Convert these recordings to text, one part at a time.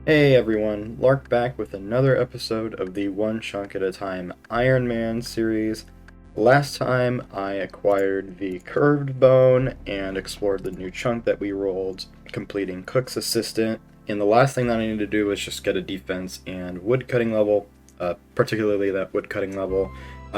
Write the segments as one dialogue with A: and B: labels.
A: Hey everyone, Lark back with another episode of the One Chunk at a Time Iron Man series. Last time I acquired the curved bone and explored the new chunk that we rolled, completing Cook's Assistant, and the last thing that I needed to do was just get a defense and woodcutting level, particularly that woodcutting level,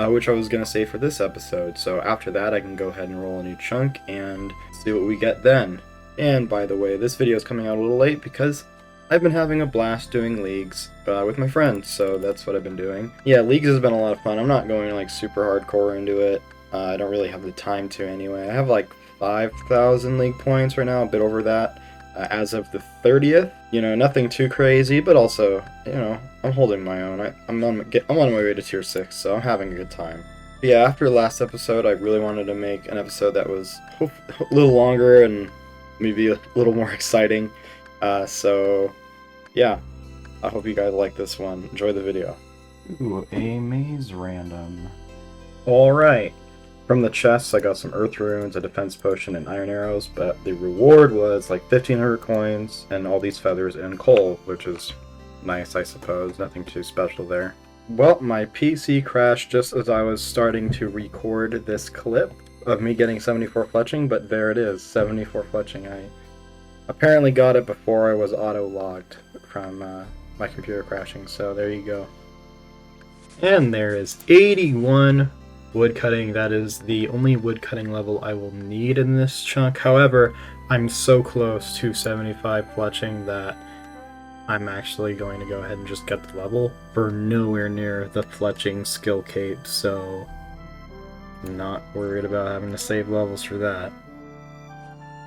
A: which I was going to save for this episode. So after that I can go ahead and roll a new chunk and see what we get then. And by the way, this video is coming out a little late because I've been having a blast doing leagues with my friends, so that's what I've been doing. Yeah, leagues has been a lot of fun. I'm not going like super hardcore into it. I don't really have the time to anyway. I have like 5,000 league points right now, a bit over that as of the 30th. You know, nothing too crazy, but also, you know, I'm holding my own. I'm on my way to tier 6, so I'm having a good time. But yeah, after last episode, I really wanted to make an episode that was a little longer and maybe a little more exciting. So yeah, I hope you guys like this one. Enjoy the video. Ooh, a maze random. Alright. From the chests, I got some earth runes, a defense potion, and iron arrows, but the reward was like 1,500 coins and all these feathers and coal, which is nice, I suppose. Nothing too special there. Well, my PC crashed just as I was starting to record this clip of me getting 74 fletching, but there it is, 74 fletching. I apparently got it before I was auto-logged from my computer crashing, so there you go. And there is 81 woodcutting. That is the only woodcutting level I will need in this chunk. However, I'm so close to 75 fletching that I'm actually going to go ahead and just get the level. We're nowhere near the fletching skill cape, so I'm not worried about having to save levels for that.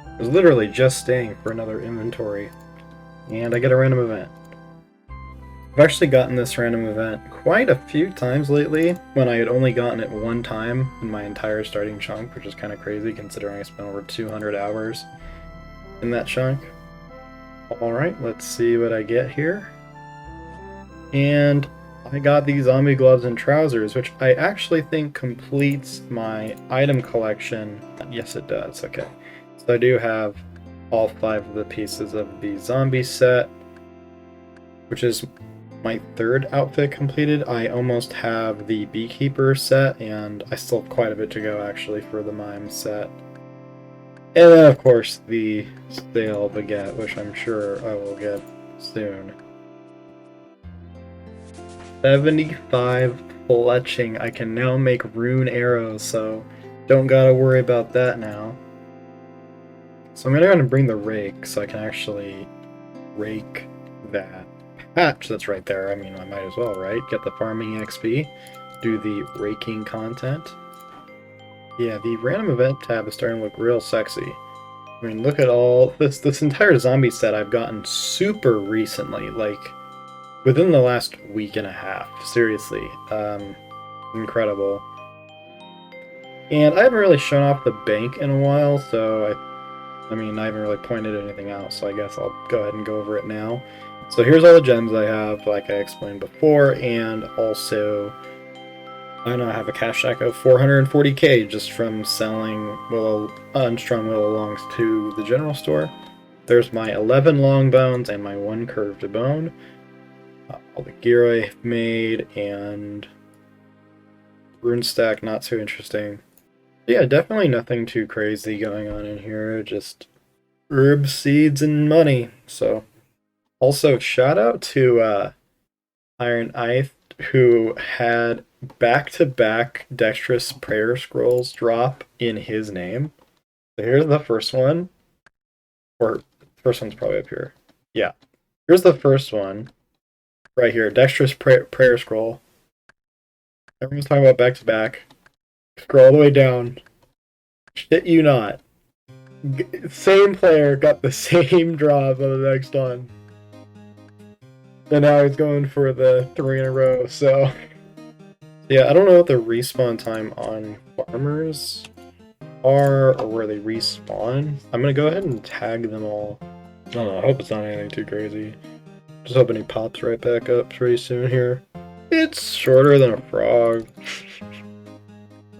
A: I was literally just staying for another inventory, and I get a random event. I've actually gotten this random event quite a few times lately, when I had only gotten it one time in my entire starting chunk, which is kind of crazy considering I spent over 200 hours in that chunk. Alright, let's see what I get here. And I got these zombie gloves and trousers, which I actually think completes my item collection. Yes, it does. Okay. So I do have all 5 of the pieces of the zombie set, which is my 3rd outfit completed. I almost have the beekeeper set, and I still have quite a bit to go actually for the mime set. And then of course the stale baguette, which I'm sure I will get soon. 75 fletching. I can now make rune arrows, so don't gotta worry about that now. So I'm gonna bring the rake so I can actually rake that patch that's right there. I mean, I might as well, right? Get the farming XP, do the raking content. Yeah, the random event tab is starting to look real sexy. I mean, look at all this entire zombie set I've gotten super recently, like within the last week and a half. Seriously, incredible. And I haven't really shown off the bank in a while, so I mean, I haven't really pointed anything out, so I guess I'll go ahead and go over it now. So here's all the gems I have, like I explained before, and also I now have a cash stack of 440k just from selling unstrung willow longs to the general store. There's my 11 long bones and my 1 curved bone. All the gear I've made, and rune stack, not too interesting. Yeah, definitely nothing too crazy going on in here, just herb seeds and money. So, also shout out to Iron Ith, who had back-to-back dexterous prayer scrolls drop in his name. So here's the first one, or first one's probably up here. Yeah, here's the first one, right here, dexterous prayer scroll. Everyone's talking about back-to-back. Scroll all the way down. Shit you not. Same player got the same drop on the next one. And now he's going for the 3 in a row, so... Yeah, I don't know what the respawn time on farmers are, or where they respawn. I'm gonna go ahead and tag them all. I don't know, I hope it's not anything too crazy. Just hoping he pops right back up pretty soon here. It's shorter than a frog.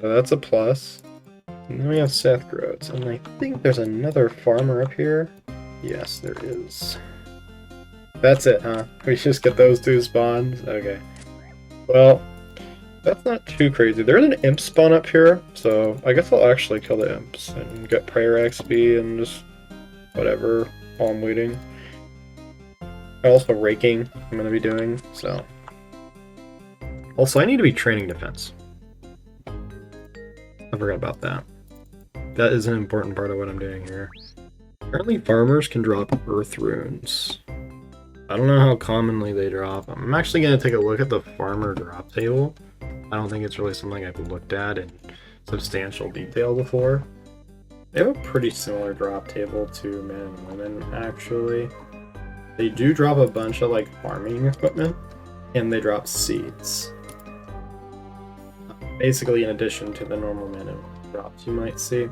A: So that's a plus. And then we have Seth Groats, and I think there's another farmer up here. Yes, there is. That's it, huh? We just get those 2 spawns? Okay. Well, that's not too crazy. There's an imp spawn up here, so I guess I'll actually kill the imps and get prayer XP and just whatever while I'm waiting. Also raking I'm going to be doing, so. Also, I need to be training defense. I forgot about that. That is an important part of what I'm doing here. Apparently farmers can drop earth runes. I don't know how commonly they drop. I'm actually going to take a look at the farmer drop table. I don't think it's really something I've looked at in substantial detail before. They have a pretty similar drop table to men and women, actually. They do drop a bunch of like farming equipment, and they drop seeds. Basically in addition to the normal men and women drops you might see.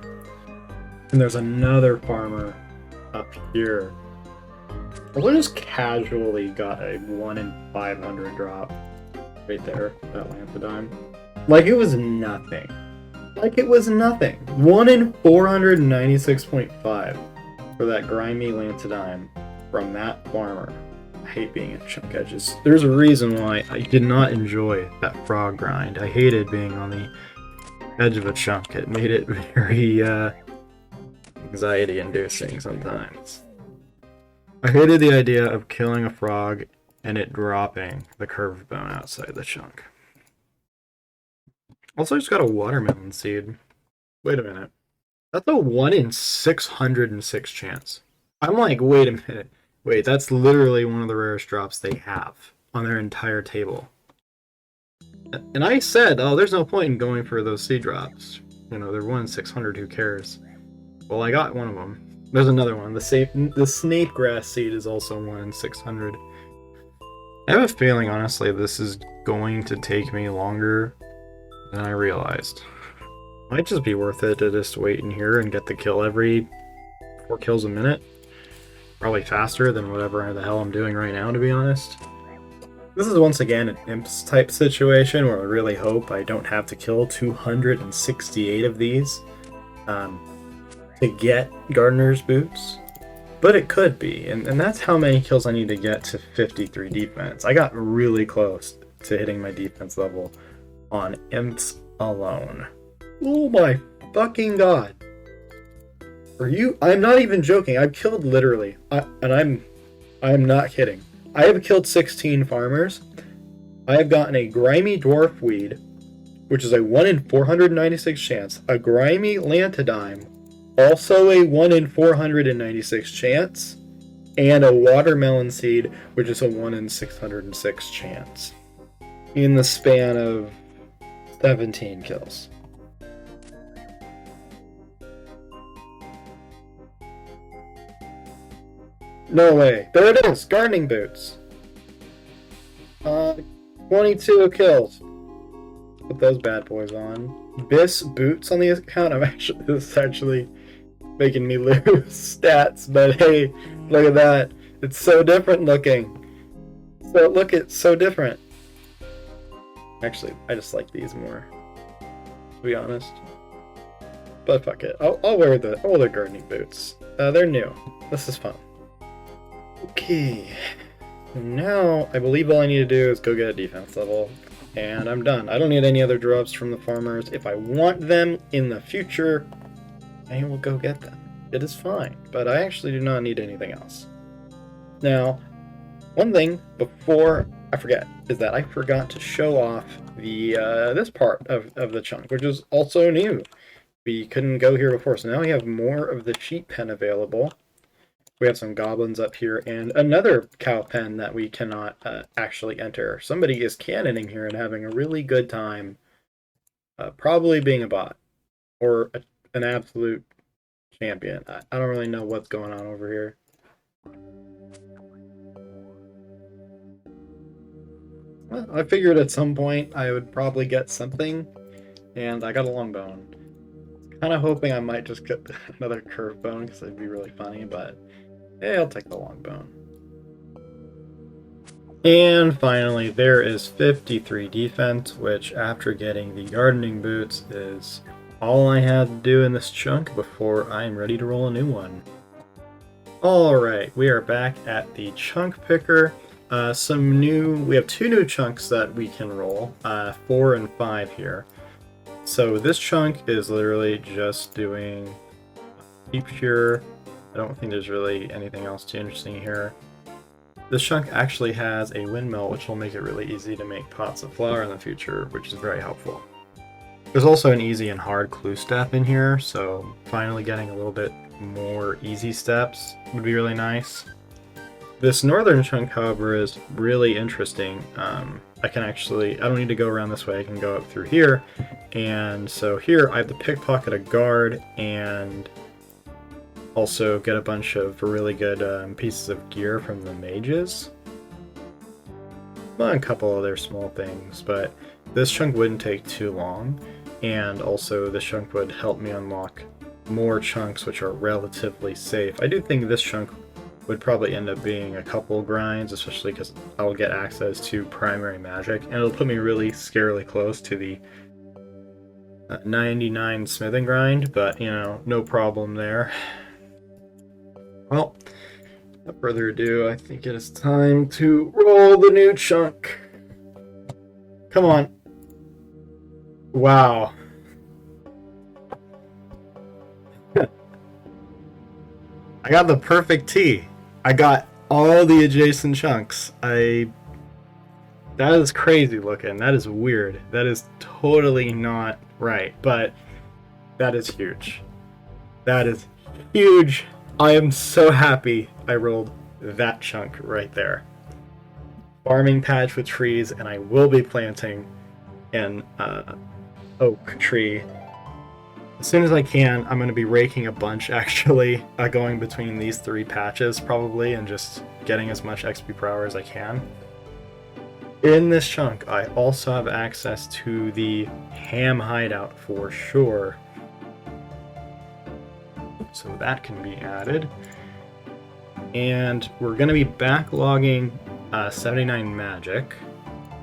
A: And there's another farmer up here. I just casually got a 1 in 500 drop right there, that Lampadime. Like it was nothing. Like it was nothing. 1 in 496.5 for that grimy Lantadime from that farmer. I hate being at chunk edges. There's a reason why I did not enjoy that frog grind. I hated being on the edge of a chunk. It made it very anxiety inducing sometimes. I hated the idea of killing a frog and it dropping the curved bone outside the chunk. Also, I just got a watermelon seed. Wait a minute. That's a 1 in 606 chance. I'm like, wait a minute. Wait, that's literally one of the rarest drops they have on their entire table. And I said, oh, there's no point in going for those seed drops. You know, they're 1 in 600, who cares? Well, I got one of them. There's another one. The snape grass seed is also 1 in 600. I have a feeling, honestly, this is going to take me longer than I realized. Might just be worth it to just wait in here and get the kill every 4 kills a minute. Probably faster than whatever the hell I'm doing right now, to be honest. This is once again an imps type situation where I really hope I don't have to kill 268 of these to get Gardener's Boots. But it could be, and that's how many kills I need to get to 53 defense. I got really close to hitting my defense level on imps alone. Oh my fucking god. Are you? I'm not even joking. I've killed literally, I'm not kidding. I have killed 16 farmers. I have gotten a grimy dwarf weed, which is a 1 in 496 chance, a grimy lantadime, also a 1 in 496 chance, and a watermelon seed, which is a 1 in 606 chance, in the span of 17 kills. No way. There it is! Gardening boots! 22 kills. Put those bad boys on. Bis boots on the account. This is actually making me lose stats, but hey, look at that. It's so different looking. It's so different. Actually, I just like these more, to be honest. But fuck it. I'll wear the gardening boots. They're new. This is fun. Okay, now I believe all I need to do is go get a defense level, and I'm done. I don't need any other drops from the farmers. If I want them in the future, I will go get them. It is fine, but I actually do not need anything else. Now, one thing before I forget is that I forgot to show off the this part of the chunk, which is also new. We couldn't go here before, so now we have more of the sheep pen available. We have some goblins up here, and another cow pen that we cannot actually enter. Somebody is cannoning here and having a really good time. Probably being a bot. Or an absolute champion. I don't really know what's going on over here. Well, I figured at some point I would probably get something, and I got a long bone. Kind of hoping I might just get another curved bone, because it'd be really funny, but hey, I'll take the long bone. And finally, there is 53 defense, which after getting the gardening boots is all I had to do in this chunk before I am ready to roll a new one. Alright, we are back at the chunk picker. We have 2 new chunks that we can roll, 4 and 5 here. So this chunk is literally just doing deep pure. I don't think there's really anything else too interesting here. This chunk actually has a windmill, which will make it really easy to make pots of flour in the future, which is very helpful. There's also an easy and hard clue step in here, so finally getting a little bit more easy steps would be really nice. This northern chunk, however, is really interesting. I don't need to go around this way, I can go up through here. And so here I have to pickpocket a guard and also get a bunch of really good pieces of gear from the mages. Well, a couple other small things, but this chunk wouldn't take too long. And also this chunk would help me unlock more chunks which are relatively safe. I do think this chunk would probably end up being a couple grinds, especially because I'll get access to primary magic, and it'll put me really scarily close to the 99 smithing grind, but you know, no problem there. Well, without further ado, I think it is time to roll the new chunk. Come on. Wow. I got the perfect T. I got all the adjacent chunks. That is crazy looking. That is weird. That is totally not right, but that is huge. That is huge. I am so happy I rolled that chunk right there. Farming patch with trees, and I will be planting an oak tree. As soon as I can, I'm going to be raking a bunch, actually, going between these 3 patches, probably, and just getting as much XP per hour as I can. In this chunk, I also have access to the ham hideout for sure. So that can be added. And we're going to be backlogging 79 magic,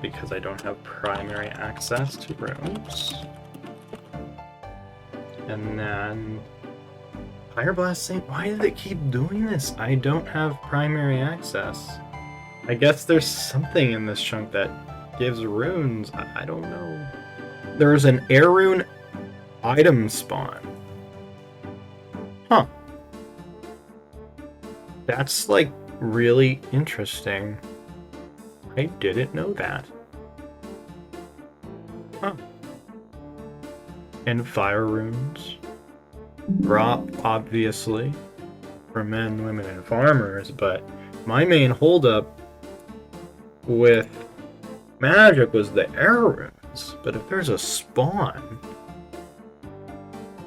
A: because I don't have primary access to rooms. And then Fire Blast Saint, why did it keep doing this? I don't have primary access. I guess there's something in this chunk that gives runes. I don't know. There's an air rune item spawn. Huh. That's like really interesting. I didn't know that. Huh. And fire runes drop, obviously, for men, women, and farmers, but my main holdup with magic was the air runes. But if there's a spawn,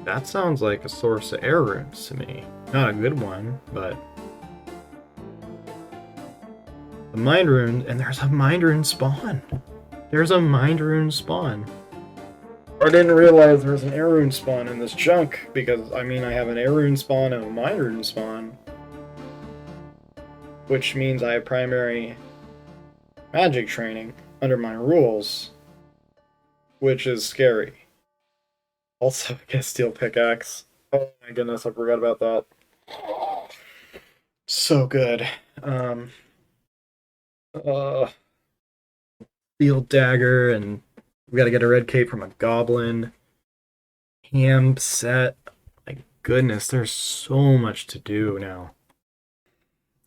A: that sounds like a source of air runes to me. Not a good one, but the mind rune, and there's a mind rune spawn. There's a mind rune spawn. I didn't realize there was an air rune spawn in this chunk, because, I mean, I have an air rune spawn and a mind rune spawn. Which means I have primary magic training under my rules. Which is scary. Also, I get steel pickaxe. Oh my goodness, I forgot about that. So good. Steel dagger, and we gotta get a red cape from a goblin. Ham set. My goodness, there's so much to do now.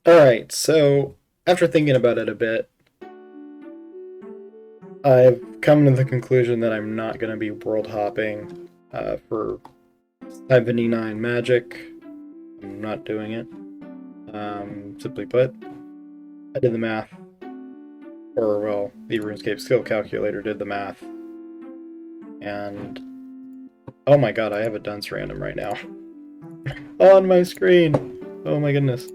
A: Alright, so after thinking about it a bit, I've come to the conclusion that I'm not going to be world hopping for 79 magic. I'm not doing it. Simply put, I did the math. Or, well, the RuneScape skill calculator did the math. And, oh my god, I have a dunce random right now. On my screen! Oh my goodness.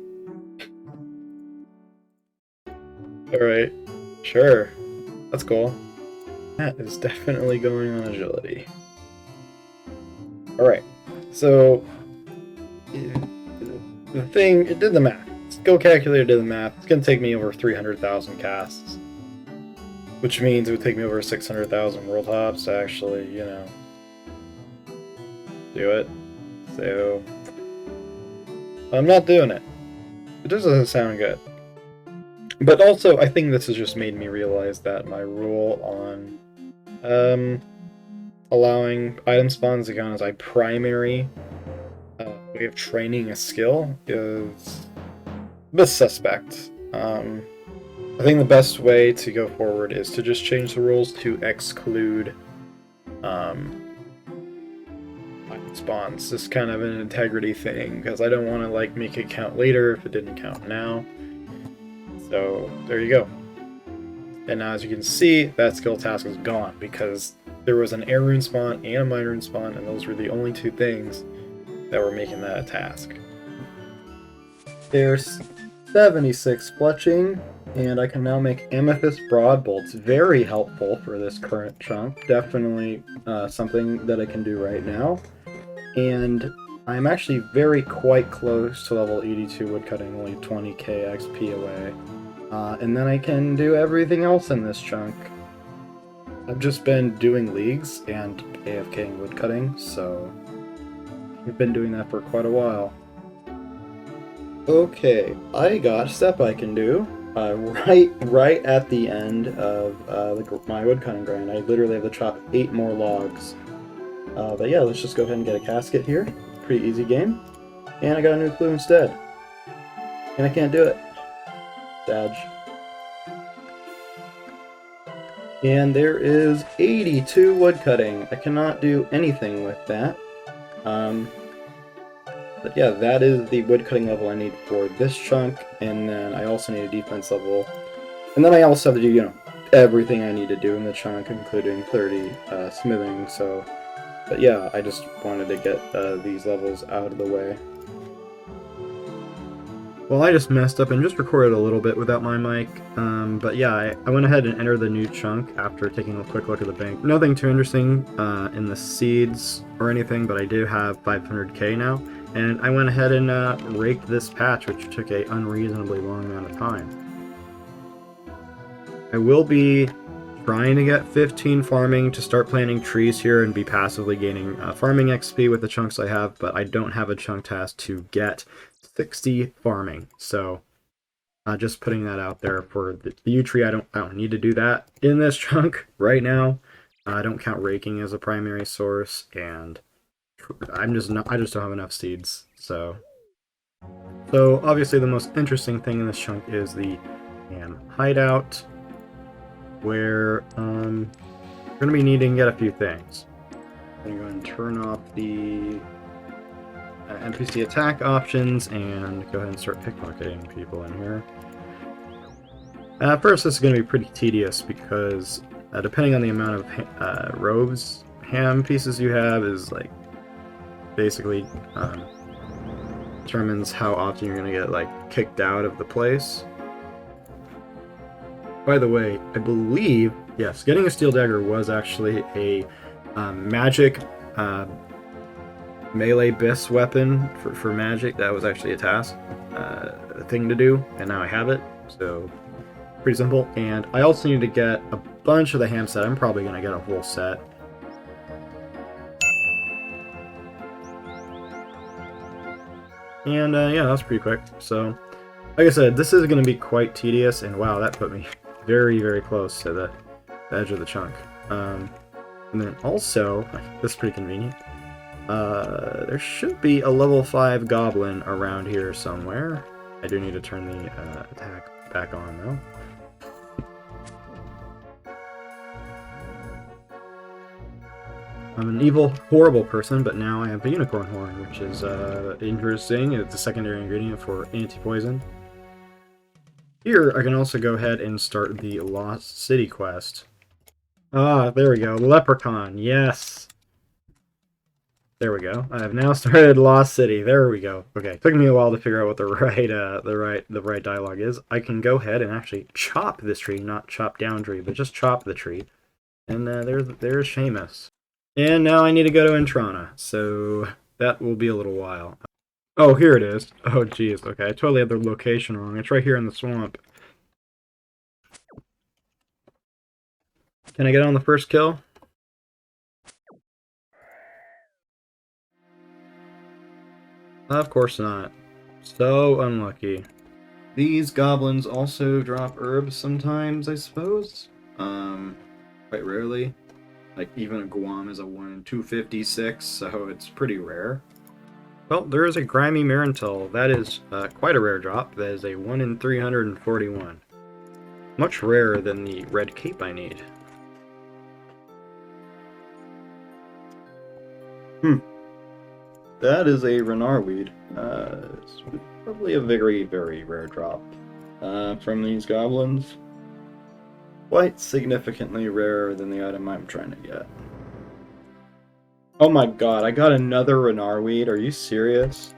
A: Alright, sure. That's cool. That is definitely going on agility. Alright, so the thing, it did the math. Skill calculator did the math. It's going to take me over 300,000 casts. Which means it would take me over 600,000 world hops to actually, you know, do it. So I'm not doing it. It just doesn't sound good. But also, I think this has just made me realize that my rule on allowing item spawns to count as my primary way of training a skill is a bit suspect. I think the best way to go forward is to just change the rules to exclude item spawns. This is kind of an integrity thing, because I don't want to like make it count later if it didn't count now. So there you go. And now, as you can see, that skill task is gone because there was an air rune spawn and a mine rune spawn, and those were the only two things that were making that a task. There's 76 fletching, and I can now make amethyst broad bolts. Very helpful for this current chunk. Definitely something that I can do right now. And I'm actually very quite close to level 82 woodcutting, only 20k XP away. And then I can do everything else in this chunk. I've just been doing leagues and AFKing woodcutting, so I've been doing that for quite a while. Okay, I got a step I can do right at the end of my woodcutting grind. I literally have to chop 8 more logs. But yeah, let's just go ahead and get a casket here. Pretty easy game. And I got a new clue instead. And I can't do it. Sad. And there is 82 woodcutting. I cannot do anything with that. But yeah, that is the woodcutting level I need for this chunk, and then I also need a defense level. And then I also have to do, you know, everything I need to do in the chunk, including 30 smithing, so... But yeah, I just wanted to get these levels out of the way. Well, I just messed up and just recorded a little bit without my mic, but yeah, I went ahead and entered the new chunk after taking a quick look at the bank. Nothing too interesting in the seeds or anything, but I do have 500k now, and I went ahead and raked this patch, which took a unreasonably long amount of time. I will be trying to get 15 farming to start planting trees here and be passively gaining farming XP with the chunks I have, but I don't have a chunk task to get 60 farming, so just putting that out there for the yew tree. I don't need to do that in this chunk right now. I don't count raking as a primary source, and I just don't have enough seeds. So obviously the most interesting thing in this chunk is the hideout, where we're gonna be needing to get a few things. I'm gonna go ahead and turn off the NPC attack options and go ahead and start pickpocketing people in here. At first, this is going to be pretty tedious because depending on the amount of robes, ham pieces you have is like basically determines how often you're going to get like kicked out of the place. By the way, I believe, yes, getting a steel dagger was actually a magic melee bis weapon for magic. That was actually a task, a thing to do, and now I have it, so pretty simple. And I also need to get a bunch of the ham set. I'm probably going to get a whole set. And yeah, that's pretty quick. So, like I said, this is going to be quite tedious, and wow, that put me very, very close to the edge of the chunk. And then also, this is pretty convenient. There should be a level 5 goblin around here somewhere. I do need to turn the attack back on, though. I'm an evil, horrible person, but now I have a unicorn horn, which is interesting. It's a secondary ingredient for anti-poison. Here, I can also go ahead and start the Lost City quest. Ah, there we go. Leprechaun, yes! There we go. I have now started Lost City. There we go. Okay, took me a while to figure out what the right dialogue is. I can go ahead and actually chop this tree, not chop down tree, but just chop the tree. And there's Seamus. And now I need to go to Intrana, so that will be a little while. Oh, here it is. Oh, jeez. Okay, I totally had the location wrong. It's right here in the swamp. Can I get on the first kill? Of course not. So unlucky. These goblins also drop herbs sometimes, I suppose. Quite rarely. Like, even a Guam is a 1 in 256, so it's pretty rare. Well, there is a grimy Marental. That is quite a rare drop. That is a 1 in 341. Much rarer than the red cape I need. That is a Renarweed. It's probably a very, very rare drop from these goblins. Quite significantly rarer than the item I'm trying to get. Oh my god, I got another Renarweed. Are you serious?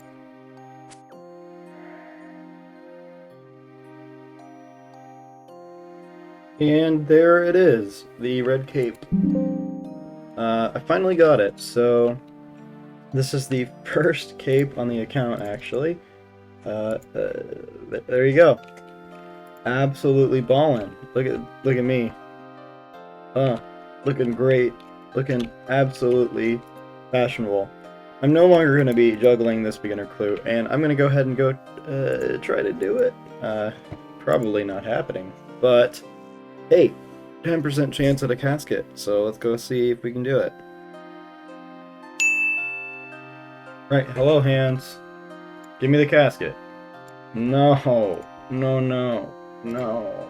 A: And there it is, the red cape. I finally got it, so this is the first cape on the account, actually. There you go. Absolutely ballin'. Look at me. Looking great. Looking absolutely fashionable. I'm no longer going to be juggling this beginner clue, and I'm going to go ahead and go try to do it. Probably not happening, but hey, 10% chance at a casket, so let's go see if we can do it. Right, hello hands. Give me the casket. No, no, no, no.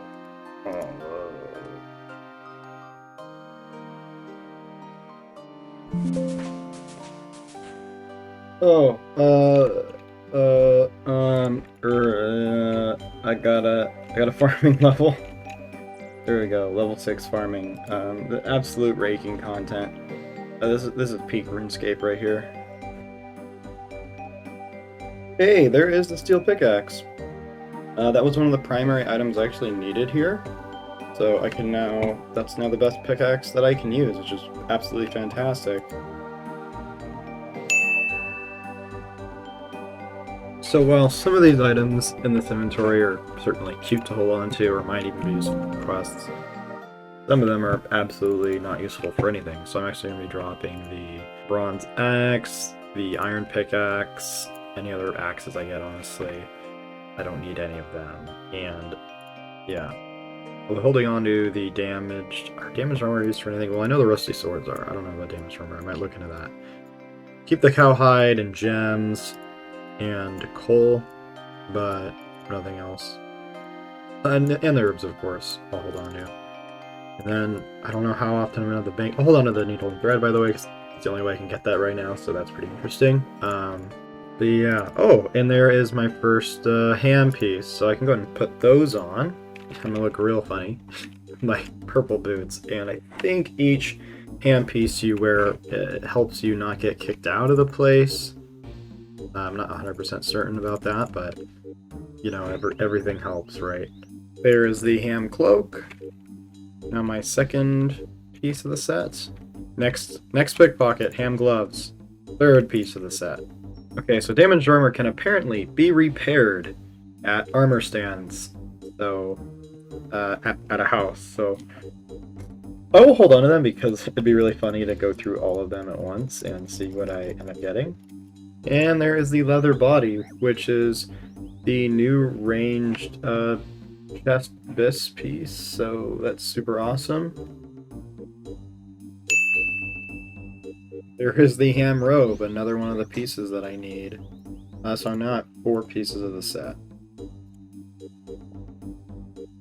A: Oh, I got a farming level. There we go, level 6 farming. The absolute raking content. This is peak RuneScape right here. Hey, there is the steel pickaxe. That was one of the primary items I actually needed here. So I can now, that's now the best pickaxe that I can use, which is absolutely fantastic. So while some of these items in this inventory are certainly cute to hold on to, or might even be useful for quests, some of them are absolutely not useful for anything. So I'm actually going to be dropping the bronze axe, the iron pickaxe, any other axes I get, honestly. I don't need any of them. And yeah. Well, holding on to the damaged... Are damaged armor used for anything? Well, I know the rusty swords are. I don't know about damaged armor. I might look into that. Keep the cowhide and gems and coal, but nothing else. And the herbs, of course, I'll hold on to. And then, I don't know how often I'm going to have the bank... I'll hold on to the needle and thread, by the way, because it's the only way I can get that right now, so that's pretty interesting. But yeah. Oh, and there is my first ham piece, so I can go ahead and put those on. I'm gonna look real funny. My purple boots, and I think each hand piece you wear helps you not get kicked out of the place. I'm not 100% certain about that, but you know, everything helps, right? There is the ham cloak. Now my second piece of the set. Next pickpocket, ham gloves. Third piece of the set. Okay, so damaged armor can apparently be repaired at armor stands. So at a house, so I will hold on to them because it'd be really funny to go through all of them at once and see what I end up getting. And there is the leather body, which is the new ranged chest bis piece, so that's super awesome. There is the ham robe, another one of the pieces that I need. So I'm now at 4 pieces of the set.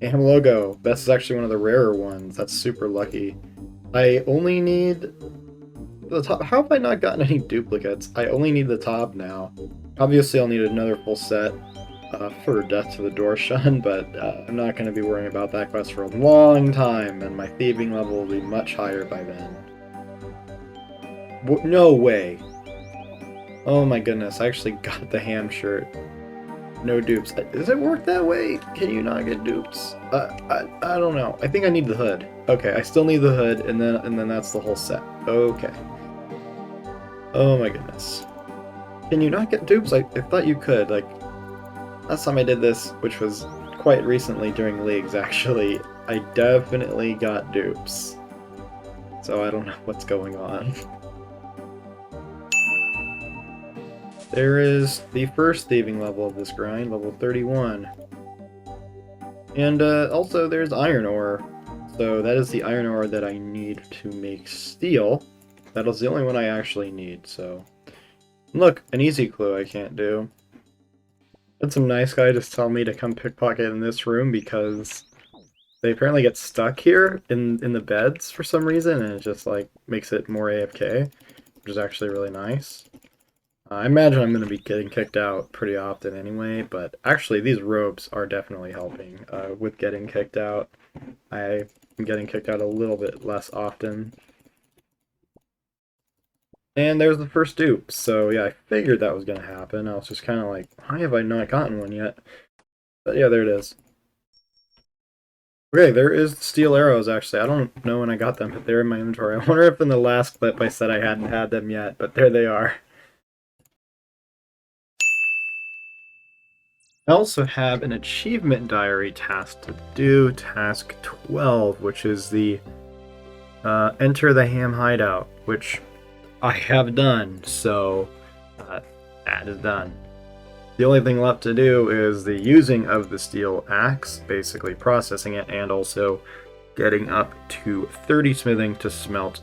A: Ham logo. This is actually one of the rarer ones. That's super lucky. I only need the top. How have I not gotten any duplicates? I only need the top now. Obviously, I'll need another full set for Death to the Dorshan, but I'm not going to be worrying about that quest for a long time, and my thieving level will be much higher by then. No way. Oh my goodness, I actually got the ham shirt. No dupes. Does it work that way? Can you not get dupes? I don't know. I think I need the hood. Okay, I still need the hood, and then that's the whole set. Okay. Oh my goodness. Can you not get dupes? I thought you could. Like, last time I did this, which was quite recently during leagues, actually, I definitely got dupes. So I don't know what's going on. There is the first thieving level of this grind, level 31. And also there's iron ore. So that is the iron ore that I need to make steel. That is the only one I actually need, so... Look, an easy clue I can't do. Had some nice guy just tell me to come pickpocket in this room because they apparently get stuck here in the beds for some reason, and it just, like, makes it more AFK, which is actually really nice. I imagine I'm going to be getting kicked out pretty often anyway, but actually these robes are definitely helping with getting kicked out. I am getting kicked out a little bit less often. And there's the first dupe, so yeah, I figured that was going to happen. I was just kind of like, why have I not gotten one yet? But yeah, there it is. Okay, there is steel arrows, actually. I don't know when I got them, but they're in my inventory. I wonder if in the last clip I said I hadn't had them yet, but there they are. I also have an achievement diary task to do, task 12, which is the enter the ham hideout, which I have done, so that is done. The only thing left to do is the using of the steel axe, basically processing it, and also getting up to 30 smithing to smelt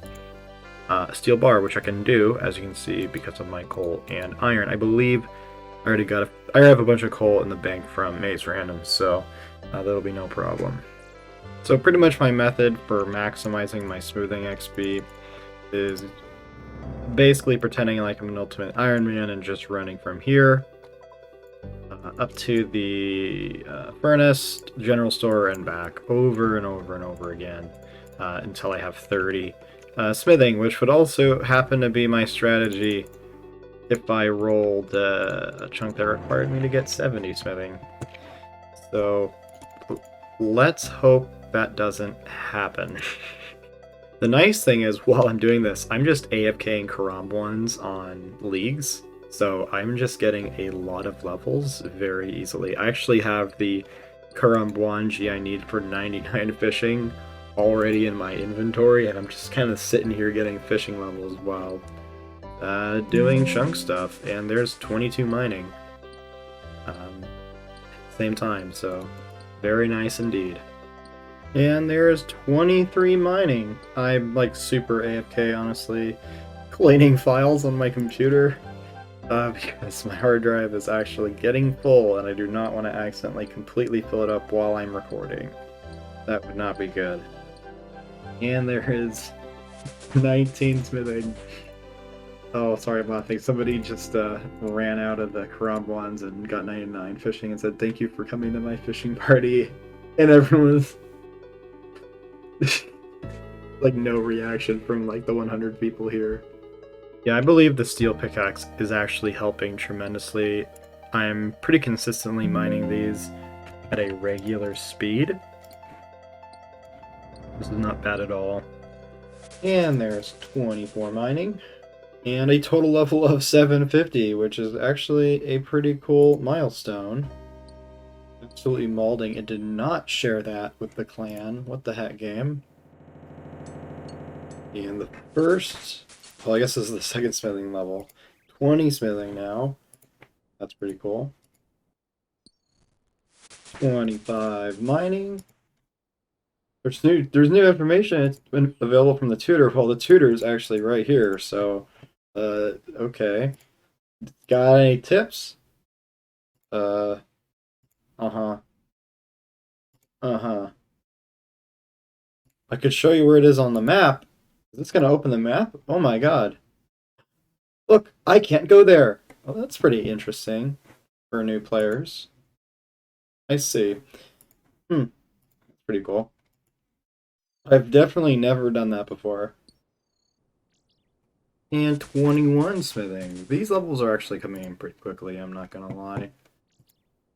A: a steel bar, which I can do, as you can see, because of my coal and iron. I believe I have a bunch of coal in the bank from Maze Random, so that'll be no problem. So pretty much my method for maximizing my smoothing XP is basically pretending like I'm an ultimate Iron Man and just running from here up to the furnace, general store, and back over and over and over again until I have 30 smithing, which would also happen to be my strategy if I rolled a chunk that required me to get 70 smithing. So let's hope that doesn't happen. The nice thing is, while I'm doing this, I'm just AFKing Karambwans on leagues, so I'm just getting a lot of levels very easily. I actually have the Karambwanji I need for 99 fishing already in my inventory, and I'm just kind of sitting here getting fishing levels while doing chunk stuff, and there's 22 mining. Same time, so very nice indeed. And there's 23 mining. I'm like super AFK, honestly, collating files on my computer because my hard drive is actually getting full and I do not want to accidentally completely fill it up while I'm recording. That would not be good. And there is 19 smithing. Oh, sorry about that. Somebody just ran out of the Karambwans and got 99 fishing and said, "Thank you for coming to my fishing party." And everyone was like no reaction from like the 100 people here. Yeah, I believe the steel pickaxe is actually helping tremendously. I'm pretty consistently mining these at a regular speed. This is not bad at all. And there's 24 mining. And a total level of 750, which is actually a pretty cool milestone. Absolutely molding. It did not share that with the clan. What the heck, game? And the first... Well, I guess this is the second smithing level. 20 smithing now. That's pretty cool. 25 mining. There's new information. It's been available from the tutor. Well, the tutor is actually right here, so... okay. Got any tips? Uh-huh. Uh-huh. I could show you where it is on the map. Is this gonna open the map? Oh my god. Look, I can't go there. Well, that's pretty interesting for new players. I see. That's pretty cool. I've definitely never done that before. And 21 smithing. These levels are actually coming in pretty quickly, I'm not gonna lie.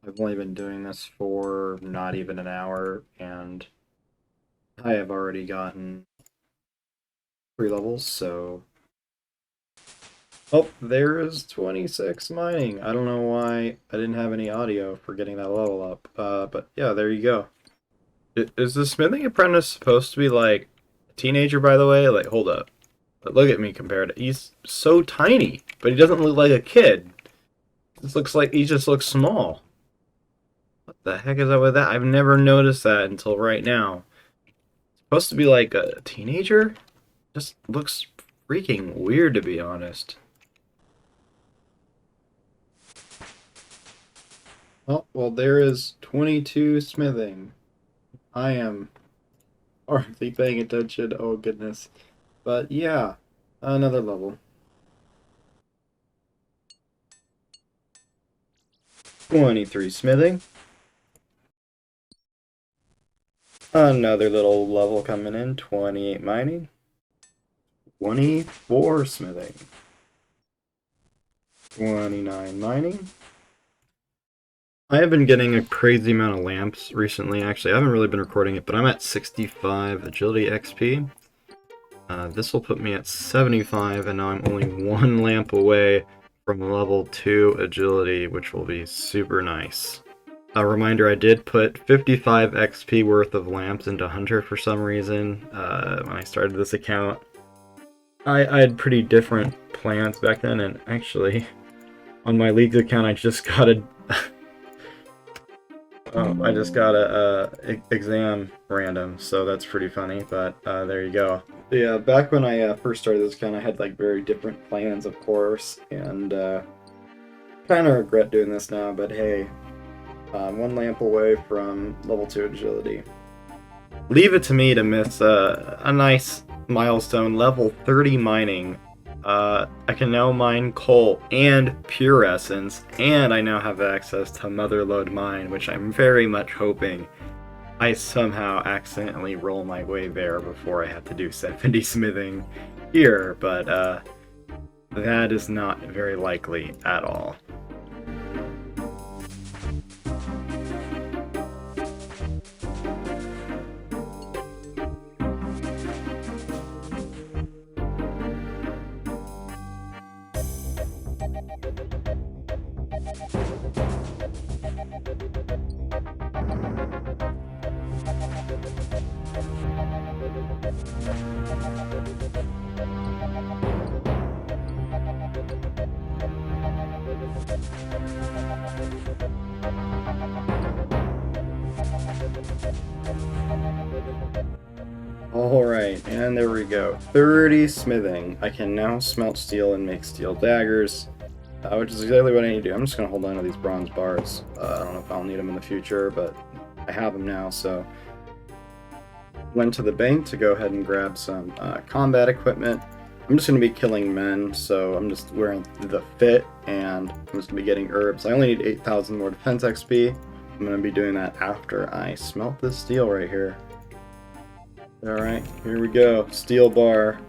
A: I've only been doing this for not even an hour, and I have already gotten 3 levels, so... Oh, there is 26 mining. I don't know why I didn't have any audio for getting that level up, but yeah, there you go. Is the smithing apprentice supposed to be like a teenager, by the way? Like, hold up. But look at me compared to... He's so tiny, but he doesn't look like a kid. This looks like he just looks small. What The heck is up with that? I've never noticed that until right now. It's supposed to be like a teenager? Just looks freaking weird, to be honest. Oh, well, there is 22 smithing. I am hardly paying attention. Oh, goodness. But yeah, another level. 23 smithing. Another little level coming in. 28 mining. 24 smithing. 29 mining. I have been getting a crazy amount of lamps recently, actually. I haven't really been recording it, but I'm at 65 agility XP. This will put me at 75, and now I'm only one lamp away from level 2 agility, which will be super nice. A reminder, I did put 55 XP worth of lamps into Hunter for some reason when I started this account. I had pretty different plans back then, and actually, on my League account, I just got a exam random, so that's pretty funny, but there you go. Yeah, back when I first started this account, I had like very different plans, of course, and kind of regret doing this now, but hey, one lamp away from level 2 agility. Leave it to me to miss a nice milestone, level 30 mining. I can now mine coal and pure essence, and I now have access to Motherlode Mine, which I'm very much hoping I somehow accidentally roll my way there before I have to do 70 smithing here, but that is not very likely at all. Alright, and there we go. 30 smithing. I can now smelt steel and make steel daggers, which is exactly what I need to do. I'm just going to hold on to these bronze bars. I don't know if I'll need them in the future, but I have them now, so... Went to the bank to go ahead and grab some combat equipment. I'm just going to be killing men, so I'm just wearing the fit, and I'm just going to be getting herbs. I only need 8,000 more defense XP. I'm going to be doing that after I smelt this steel right here. Alright, here we go. Steel bar.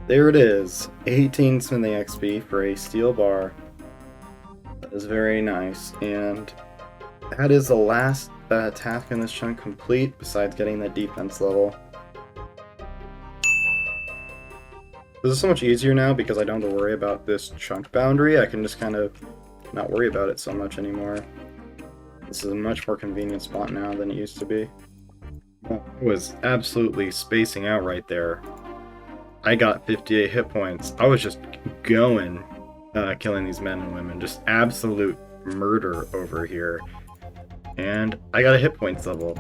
A: There it is. 18 smithing XP for a steel bar. That is very nice. And that is the last task in this chunk complete, besides getting the defense level. This is so much easier now because I don't have to worry about this chunk boundary. I can just kind of not worry about it so much anymore. This is a much more convenient spot now than it used to be. I was absolutely spacing out right there. I got 58 hit points. I was just going, killing these men and women. Just absolute murder over here. And I got a hit points level.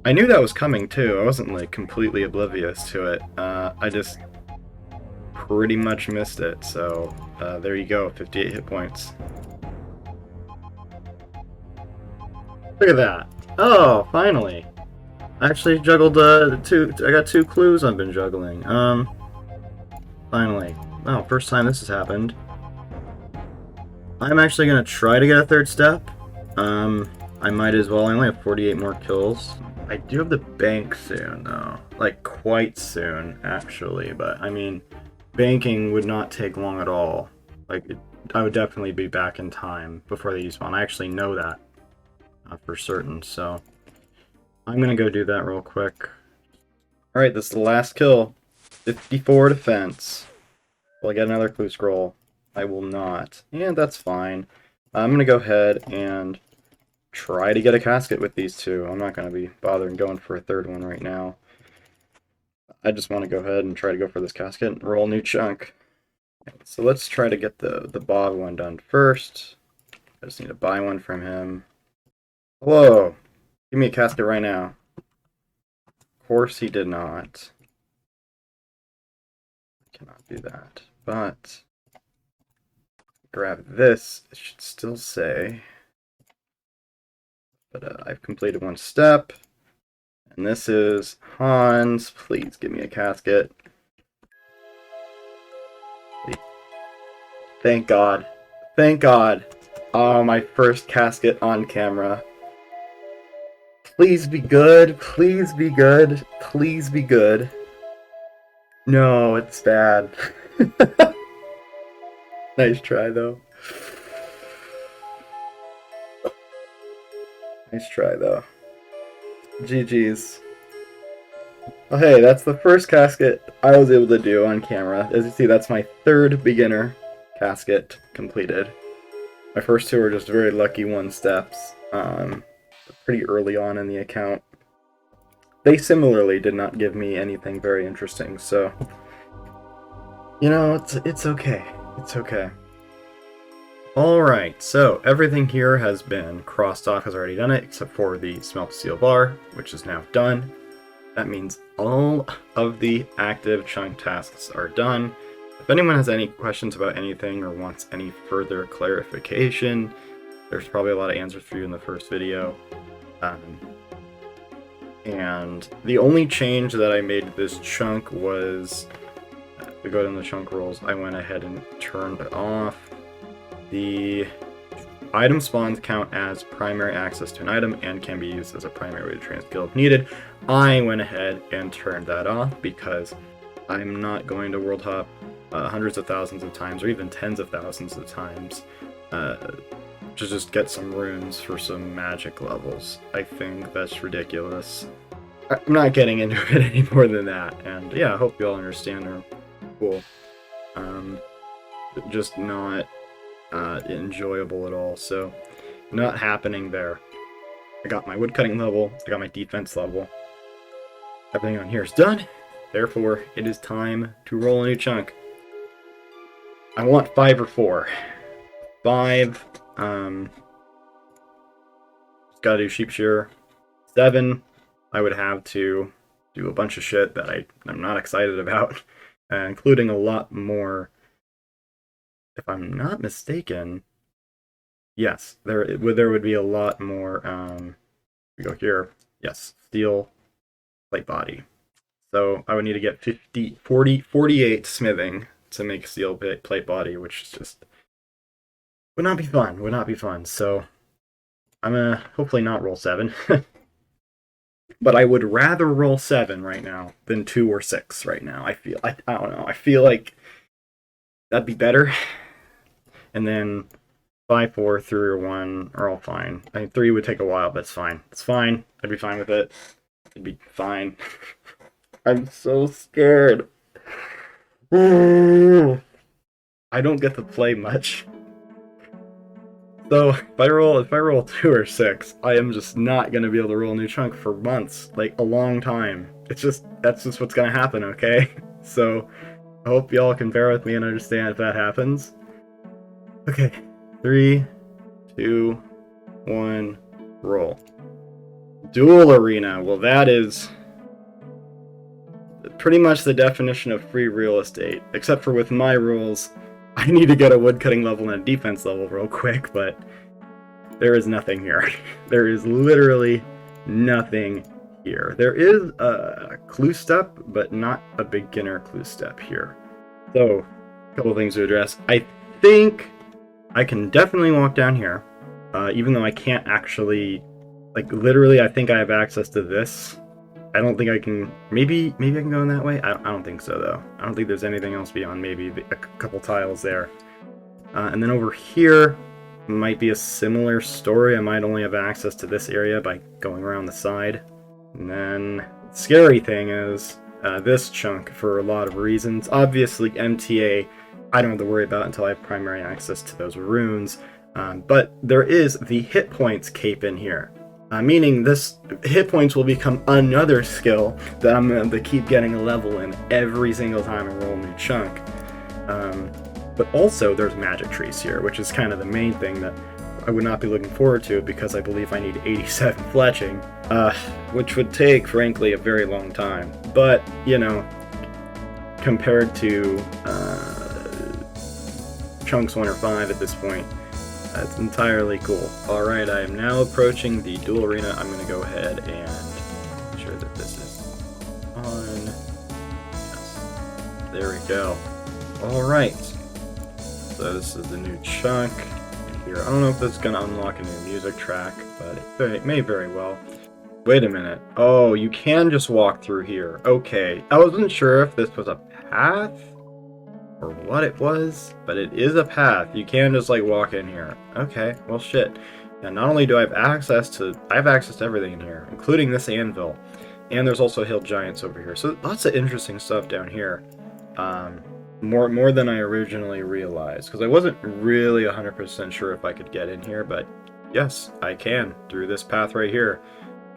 A: I knew that was coming too. I wasn't like completely oblivious to it. I just pretty much missed it. So there you go, 58 hit points. Look at that. Oh, finally. I actually juggled I got 2 clues I've been juggling. Finally. Oh, first time this has happened. I'm actually gonna try to get a 3rd step. I might as well. I only have 48 more kills. I do have the bank soon, though. Like, quite soon, actually. But, I mean, banking would not take long at all. Like, I would definitely be back in time before they despawn. I actually know that. For certain, so I'm gonna go do that real quick. Alright, this is the last kill. 54 defense. Will I get another clue scroll? I will not. And that's fine. I'm gonna go ahead and try to get a casket with these 2. I'm not gonna be bothering going for a 3rd one right now. I just want to go ahead and try to go for this casket and roll a new chunk. So let's try to get the bottom one done first. I just need to buy one from him. Hello! Give me a casket right now. Of course he did not. I cannot do that. But grab this. It should still say. But I've completed one step. And this is Hans. Please give me a casket. Please. Thank God. Thank God. Oh, my first casket on camera. Please be good. Please be good. Please be good. No, it's bad. Nice try, though. Nice try, though. GG's. Oh, hey, that's the first casket I was able to do on camera. As you see, that's my third beginner casket completed. My first two are just very lucky one steps, pretty early on in the account. They similarly did not give me anything very interesting, so you know, it's okay. It's okay. Alright, so everything here has been crossed off, has already done it, except for the smelt steel bar, which is now done. That means all of the active chunk tasks are done. If anyone has any questions about anything or wants any further clarification, there's probably a lot of answers for you in the first video. And the only change that I made to this chunk was, to go down the chunk rules, I went ahead and turned off the item spawns count as primary access to an item and can be used as a primary way to transskill if needed. I went ahead and turned that off because I'm not going to world hop hundreds of thousands of times, or even tens of thousands of times, to just get some runes for some magic levels. I think that's ridiculous. I'm not getting into it any more than that, and yeah, I hope you all understand or cool. Just not enjoyable at all, so not happening there. I got my woodcutting level, I got my defense level. Everything on here is done, therefore it is time to roll a new chunk. I want 5 or 4. 5, just gotta do sheep shear. 7, I would have to do a bunch of shit that I'm not excited about, including a lot more. If I'm not mistaken, yes, there would be a lot more, we go here, yes, steel plate body. So I would need to get 48 smithing to make steel plate body, which is just, would not be fun, so I'm gonna hopefully not roll 7. But I would rather roll 7 right now than 2 or 6 right now. I don't know, I feel like that'd be better. And then 5, 4, 3, or 1 are all fine. I think 3 would take a while, but it's fine. It's fine. I'd be fine with it. It'd be fine. I'm so scared. I don't get to play much. So if I roll 2 or 6, I am just not gonna be able to roll a new chunk for months, like a long time. That's just what's gonna happen, okay? So I hope y'all can bear with me and understand if that happens. Okay, 3, 2, 1, roll. Dual arena. Well, that is pretty much the definition of free real estate, except for with my rules, I need to get a woodcutting level and a defense level real quick, but there is nothing here. There is literally nothing here. There is a clue step, but not a beginner clue step here. So, a couple things to address. I think I can definitely walk down here, even though I can't actually, like, literally, I think I have access to this. I don't think I can, maybe I can go in that way? I don't think so, though. I don't think there's anything else beyond maybe a couple tiles there. And then over here might be a similar story. I might only have access to this area by going around the side. And then, the scary thing is, this chunk, for a lot of reasons. Obviously, MTA, I don't have to worry about until I have primary access to those runes. But there is the hit points cape in here. Meaning this hit points will become another skill that I'm going to keep getting a level in every single time I roll a new chunk. But also there's magic trees here, which is kind of the main thing that I would not be looking forward to it because I believe I need 87 fletching, which would take, frankly, a very long time. But, you know, compared to Chunks 1 or 5 at this point, that's entirely cool. Alright, I am now approaching the duel arena. I'm going to go ahead and make sure that this is on. Yes. There we go. Alright. So this is the new chunk here. I don't know if this is going to unlock a new music track, but it may very well. Wait a minute. Oh, you can just walk through here. Okay. I wasn't sure if this was a path or what it was, but it is a path. You can just like walk in here. Okay, well shit. And not only do I have access to everything in here, including this anvil, and there's also hill giants over here. So lots of interesting stuff down here. More than I originally realized, because I wasn't really 100% sure if I could get in here, but yes, I can through this path right here.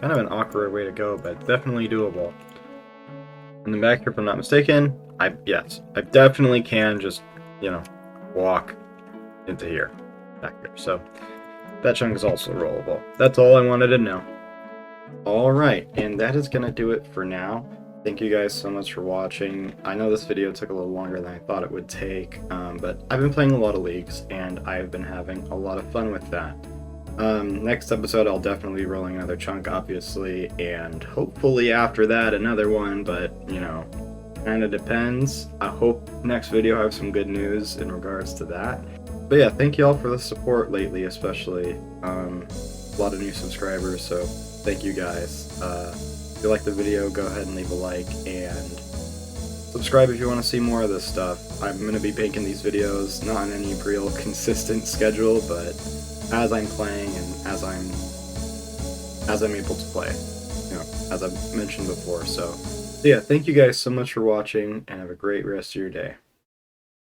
A: Kind of an awkward way to go, but definitely doable. And then back here, if I'm not mistaken, I definitely can just, you know, walk into here, back here. So that chunk is also rollable. That's all I wanted to know. Alright, and that is going to do it for now. Thank you guys so much for watching. I know this video took a little longer than I thought it would take, but I've been playing a lot of leagues, and I've been having a lot of fun with that. Next episode I'll definitely be rolling another chunk, obviously, and hopefully after that another one, but, you know, kinda depends. I hope next video I have some good news in regards to that. But yeah, thank you all for the support lately, especially. A lot of new subscribers, so thank you guys. If you like the video, go ahead and leave a like, and subscribe if you want to see more of this stuff. I'm going to be making these videos, not on any real consistent schedule, but as I'm playing and as I'm able to play, you know, as I've mentioned before. So yeah, thank you guys so much for watching, and have a great rest of your day.